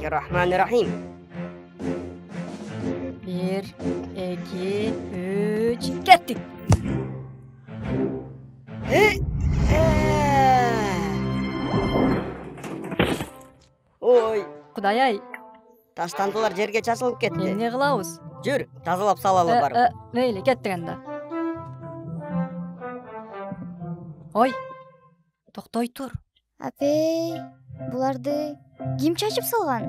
Bismillahirrahmanirrahim. 1, 2, 3, kettik. Oy, Кудай-ай, таштандылар жерге чачылып кетти. эмне кылабыз? Жүр, тазалап салалы барып. Мейли, кеттик анда. Ой, токтой тур. Апей, буларды ким чачып салган?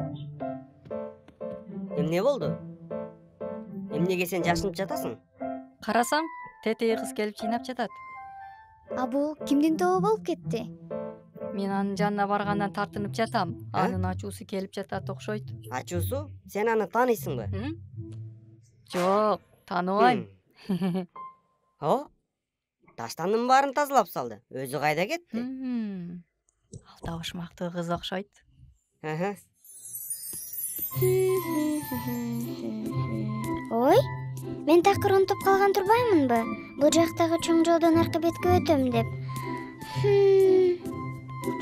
Эмне болду? Эмнеге сен жашынып жатасың? Карасаң, тетеги кыз келип чыйнап жатат. А бул кимдин тобу болуп кетти? Мен анын жанына баргандан тартынып жатам. Анын ачуусу келип жатат окшойт. Ачуусу? Сен аны тааныйсыңбы? Жок, тааныбайм. О? Таштандын баарын тазалап салды. Өзү кайда кетти? Ал табышмактуу кыз окшойт. Ой, мен такыр унутуп калган турбаймынбы? Бул жактагы чоң жолдон аркы бетке өтөм деп.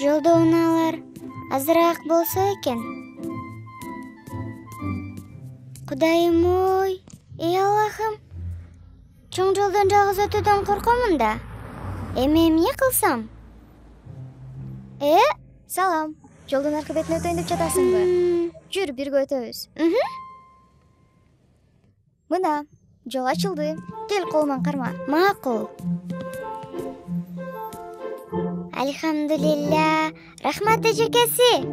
Жолдо унаалар азыраак болсо экен. Кудайым ой, эй Аллахым. Чоң жолдон жалгыз өтүүдөн коркомун да. Эми эмне кылсам? Салам. Жолдон аркы бетине өтөйүн деп жатасыңбы? Жүр, бирге өтөбүз. Мына, жол ачылды. Кел, колуман карма. Макул. Альхамдулилля. Рахмат эжекеси.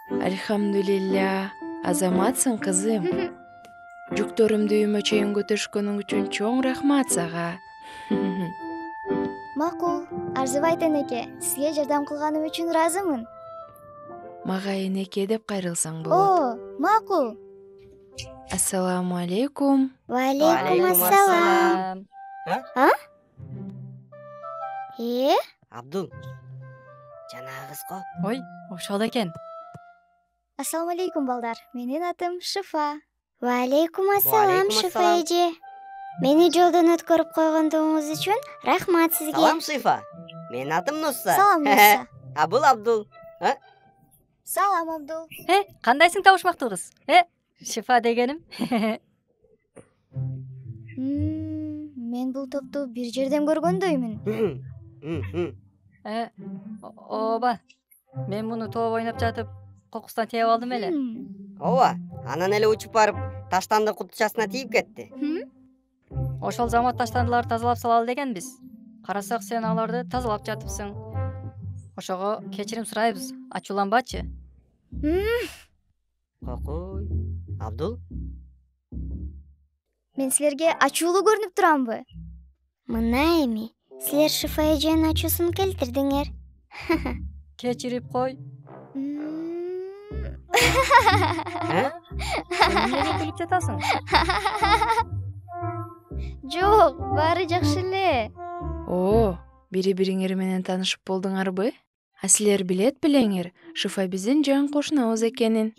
Альхамдулилля. Азаматсың, кызым. Жүктөрүмдү үйүмө чейин көтөрүшкөнүң үчүн чоң рахмат сага. Макул. Арзыбай энеке, сизге жардам кылганым үчүн ыраазымын. Мага энеке деп кайрылсаң болот. Макул. Ассаламу алейкум. Валейкум ассалам. Абдул. Жанагы кызго. Ой, ошол экен. Ассаламу алейкум балдар. Менин атым Шифа. Валейкум ассалам, Шифа эже. Мени жолдон өткөрүп койгондугуңуз үчүн рахмат сизге. Салам, Шифа. Менин атым Нуса. Салам, Нуса. А бул Абдул. Салам, Абдул. Кандайсың табышмактуу кыз? Шифа дегеним. Мен бул топту бир жерден көргөндөймүн. Ооба. Мен муну тоо ойноп жатып, кокусунан тээп алдым эле. Ооба, анан эле учуп барып, таштанды кутучасына тийип кетти. Ошол замат таштандыларды тазалап салалы дегенбиз. Карасак сен аларды тазалап жатыпсың. Ошого кечирим сурайбыз. Ачууланбачы. Кокуй. Абдул? Мен силерге ачуулуу көрүнүп турамбы? Мына эми, силер Шифа эженин ачуусун келтирдиңер. Кечирип кой. Эмнеге күлүп жатасың? Жок, баары жакшы эле. Бири-бириңер менен таанышып болдуңарбы? А силер билет белеңер, Шифа биздин жан кошунабыз экенин.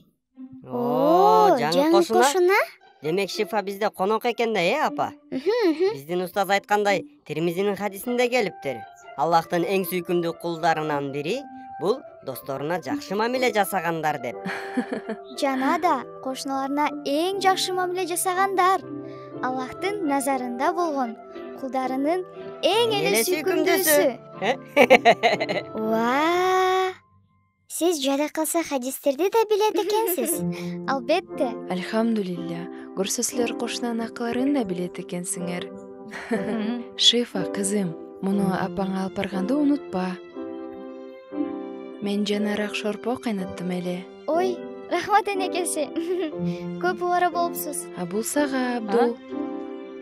Жаңы кошуна? Демек Шифа бизде конок экен да, апа? Биздин устаз айткандай, Тирмизинин хадисинде келиптир. Аллахтын эң сүйкүмдүү кулдарынан бири бул досторуна жакшы мамиле жасагандар деп. Жана да кошуналарына эң жакшы мамиле жасагандар. Аллахтын назарында болгон кулдарынын эң эле сүйкүмдүүсү. Сиз жада калса хадистерди да билет экенсиз. Албетте. Альхамдулилля. Көрсө силер кошунанын акыларын да билет экенсиңер. Шифа, кызым, муну апаңа алып барганды унутпа. Мен жанараак шорпо кайнаттым эле. Ой, рахмат энекеси. Көп убара болупсуз. А бул сага, Абдул.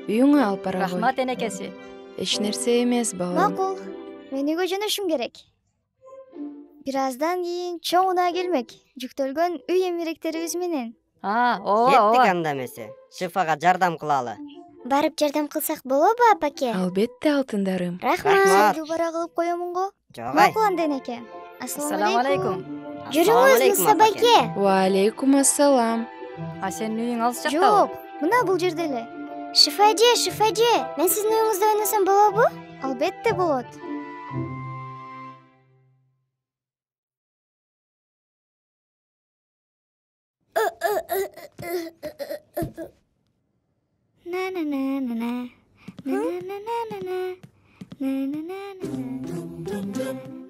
Үйүңө алып бара кой. Рахмат энекеси. Эч нерсе эмес, балам. Макул. Мен үйгө жөнөшүм керек. Бир аздан кийин чоң унаа келмек. Жүктөлгөн үй эмеректерибиз менен. Кеттик анда эмесе. Шифага жардам кылалы. Барып жардам кылсак болобу, апаке? Албетте, алтындарым. Рахмат. Дубара кылып коемун го. Макул анда энеке. Ассаламу алейкум. Жүрүңүз, Нуса байке. Валейкум ассалам. А сенин үйүң алыс жактабы? Жок, мына бул жерде эле. Шифа эже, мен сиздин үйүңүздө ойносом болобу? Албетте болот. Na na na na na. Na na na na na. Na na na na na.